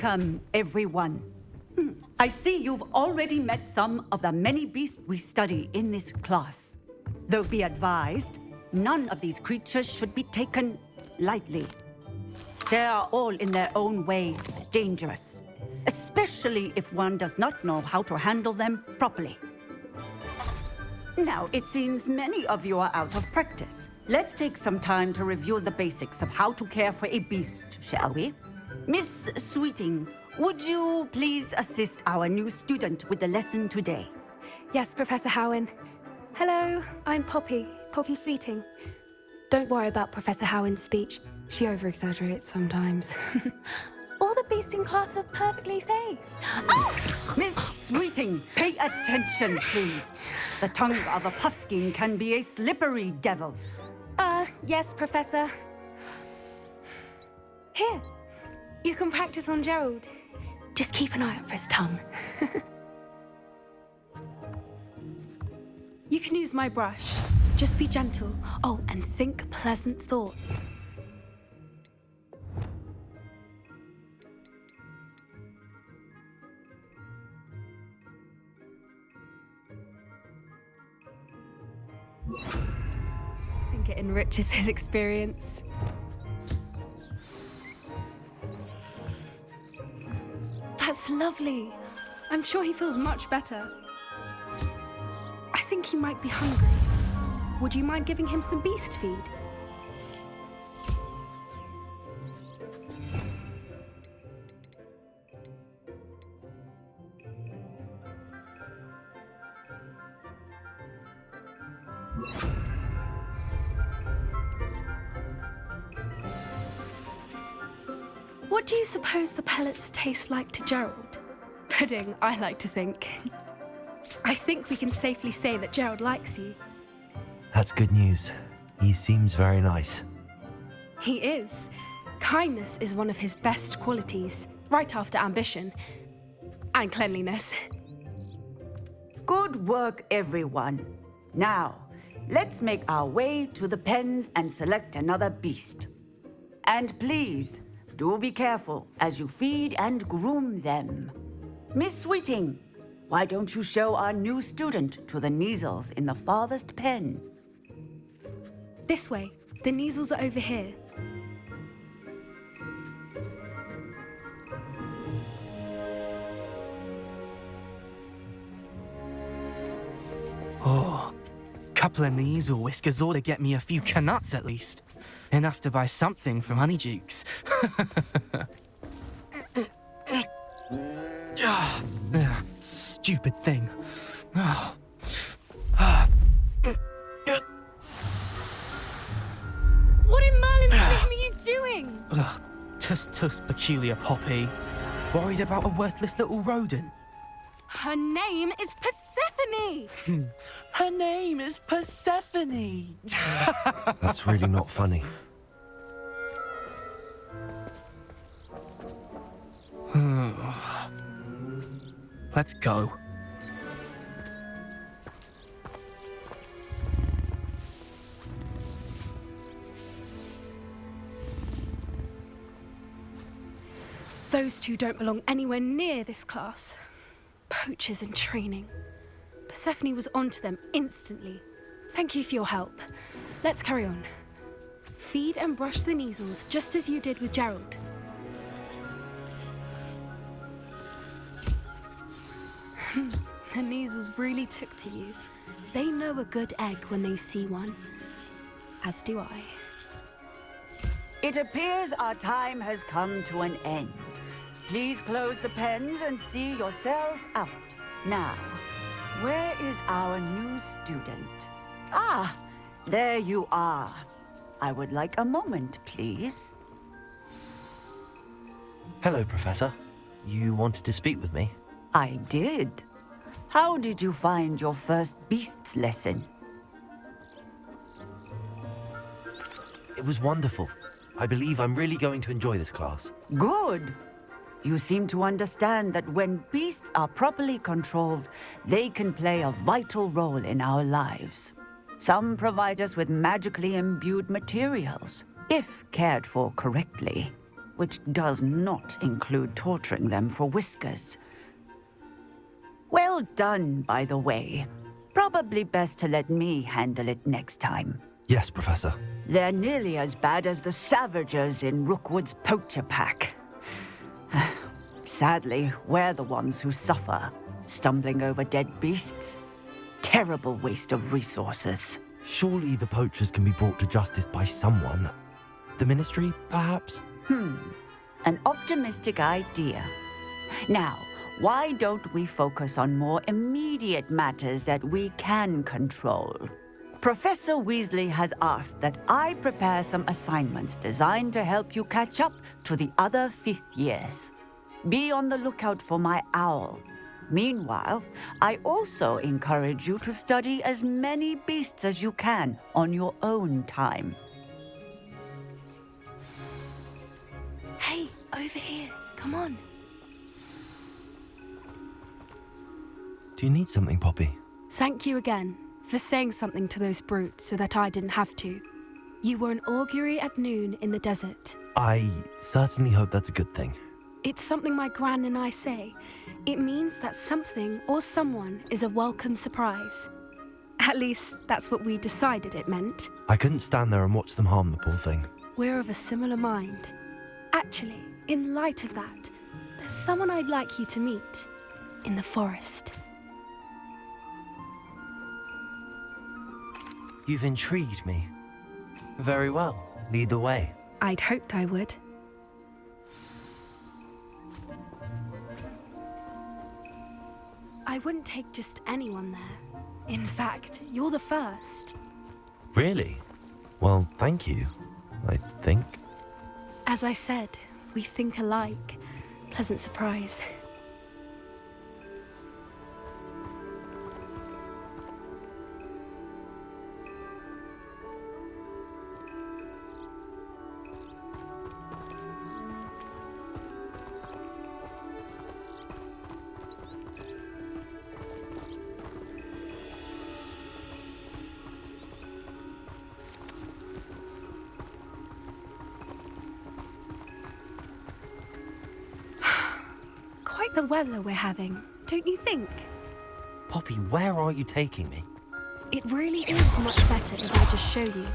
Welcome, everyone. I see you've already met some of the many beasts we study in this class. Though be advised, none of these creatures should be taken lightly. They are all in their own way dangerous, especially if one does not know how to handle them properly. Now, it seems many of you are out of practice. Let's take some time to review the basics of how to care for a beast, shall we? Miss Sweeting, would you please assist our new student with the lesson today? Yes, Professor Howin. Hello, I'm Poppy Sweeting. Don't worry about Professor Howin's speech. She over-exaggerates sometimes. All the beasts in class are perfectly safe. Oh! Miss Sweeting, pay attention, please. The tongue of a puffskein can be a slippery devil. Yes, Professor. Here, you can practice on Gerald. Just keep an eye out for his tongue. You can use my brush. Just be gentle. Oh, and think pleasant thoughts. I think it enriches his experience. That's lovely. I'm sure he feels much better. I think he might be hungry. Would you mind giving him some beast feed? What do you suppose the pellets taste like to Gerald? Pudding, I like to think. I think we can safely say that Gerald likes you. That's good news. He seems very nice. He is. Kindness is one of his best qualities, right after ambition. And cleanliness. Good work, everyone. Now, let's make our way to the pens and select another beast. And please, do be careful as you feed and groom them. Miss Sweeting, why don't you show our new student to the Neasels in the farthest pen? This way. The Neasels are over here. Oh, couple of Neasel whiskers ought to get me a few canuts at least. Enough to buy something from Honeydukes. Stupid thing. What in Merlin's name are you doing? Tuss, peculiar Poppy. Worried about a worthless little rodent. Her name is Persephone! Her name is Persephone! That's really not funny. Let's go. Those two don't belong anywhere near this class. Poachers in training. Persephone was onto them instantly. Thank you for your help. Let's carry on. Feed and brush the Neasels just as you did with Gerald. The Neasels really took to you. They know a good egg when they see one. As do I. It appears our time has come to an end. Please close the pens and see yourselves out. Now, where is our new student? Ah, there you are. I would like a moment, please. Hello, Professor. You wanted to speak with me? I did. How did you find your first beasts lesson? It was wonderful. I believe I'm really going to enjoy this class. Good. You seem to understand that when beasts are properly controlled, they can play a vital role in our lives. Some provide us with magically imbued materials, if cared for correctly. which does not include torturing them for whiskers. Well done, by the way. Probably best to let me handle it next time. Yes, Professor. They're nearly as bad as the Savagers in Rookwood's poacher pack. Sadly, we're the ones who suffer, stumbling over dead beasts. Terrible waste of resources. Surely the poachers can be brought to justice by someone. The Ministry, perhaps? An optimistic idea. Now, why don't we focus on more immediate matters that we can control? Professor Weasley has asked that I prepare some assignments designed to help you catch up to the other fifth years. Be on the lookout for my owl. Meanwhile, I also encourage you to study as many beasts as you can on your own time. Hey, over here. Come on. Do you need something, Poppy? Thank you again for saying something to those brutes so that I didn't have to. You were an augury at noon in the desert. I certainly hope that's a good thing. It's something my gran and I say. It means that something or someone is a welcome surprise. At least, that's what we decided it meant. I couldn't stand there and watch them harm the poor thing. We're of a similar mind. Actually, in light of that, there's someone I'd like you to meet in the forest. You've intrigued me. Very well. Lead the way. I'd hoped I would. I wouldn't take just anyone there. In fact, you're the first. Really? Well, thank you, I think. As I said, we think alike. Pleasant surprise. Quite the weather we're having, don't you think? Poppy, where are you taking me? It really is much better if I just show you.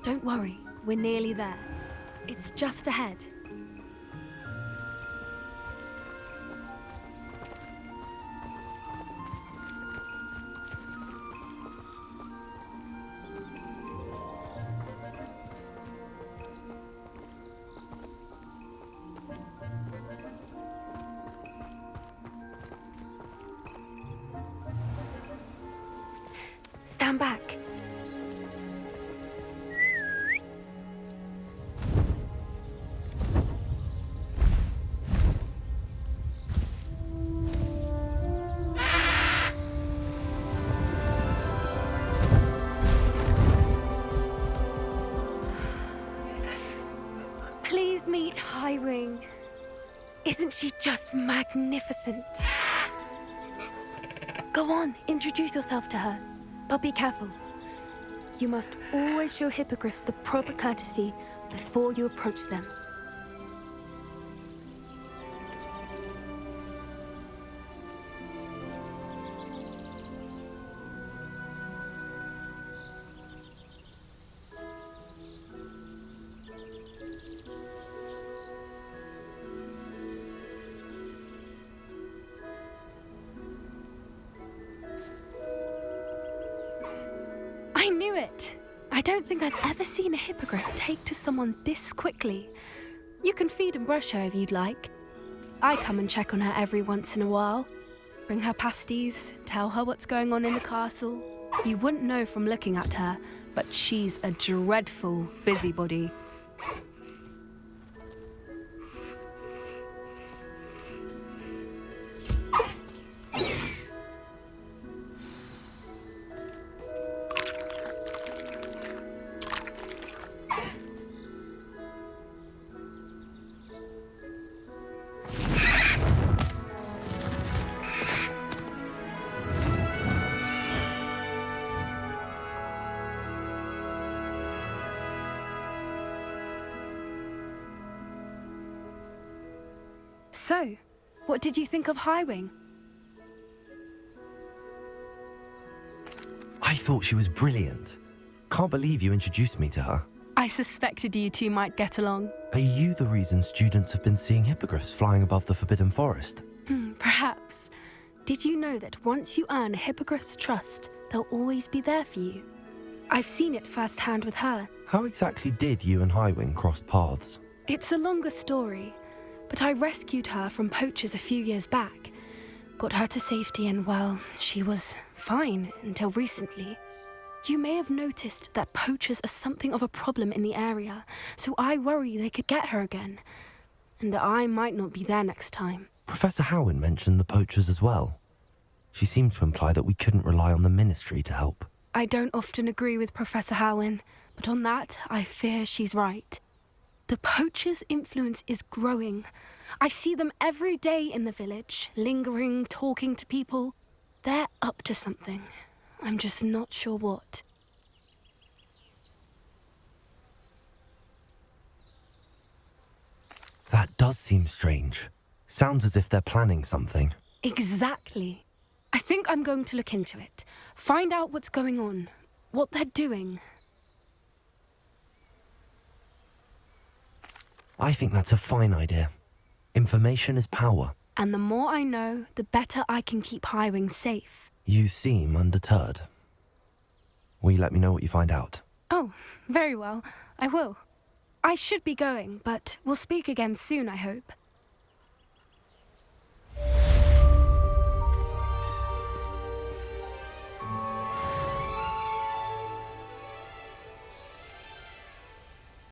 Don't worry, we're nearly there. It's just ahead. Stand back. Please meet Highwing. Isn't she just magnificent? Go on, introduce yourself to her. But be careful. You must always show hippogriffs the proper courtesy before you approach them. I knew it! I don't think I've ever seen a hippogriff take to someone this quickly. You can feed and brush her if you'd like. I come and check on her every once in a while. Bring her pasties, tell her what's going on in the castle. You wouldn't know from looking at her, but she's a dreadful busybody. So, what did you think of Highwing? I thought she was brilliant. Can't believe you introduced me to her. I suspected you two might get along. Are you the reason students have been seeing hippogriffs flying above the Forbidden Forest? Perhaps. Did you know that once you earn a hippogriff's trust, they'll always be there for you? I've seen it firsthand with her. How exactly did you and Highwing cross paths? It's a longer story, but I rescued her from poachers a few years back. Got her to safety and, well, she was fine until recently. You may have noticed that poachers are something of a problem in the area, so I worry they could get her again. And I might not be there next time. Professor Howin mentioned the poachers as well. She seemed to imply that we couldn't rely on the Ministry to help. I don't often agree with Professor Howin, but on that, I fear she's right. The poachers' influence is growing. I see them every day in the village, lingering, talking to people. They're up to something. I'm just not sure what. That does seem strange. Sounds as if they're planning something. Exactly. I think I'm going to look into it. Find out what's going on, what they're doing. I think that's a fine idea. Information is power. And the more I know, the better I can keep Highwing safe. You seem undeterred. Will you let me know what you find out? Oh, very well. I will. I should be going, but we'll speak again soon, I hope.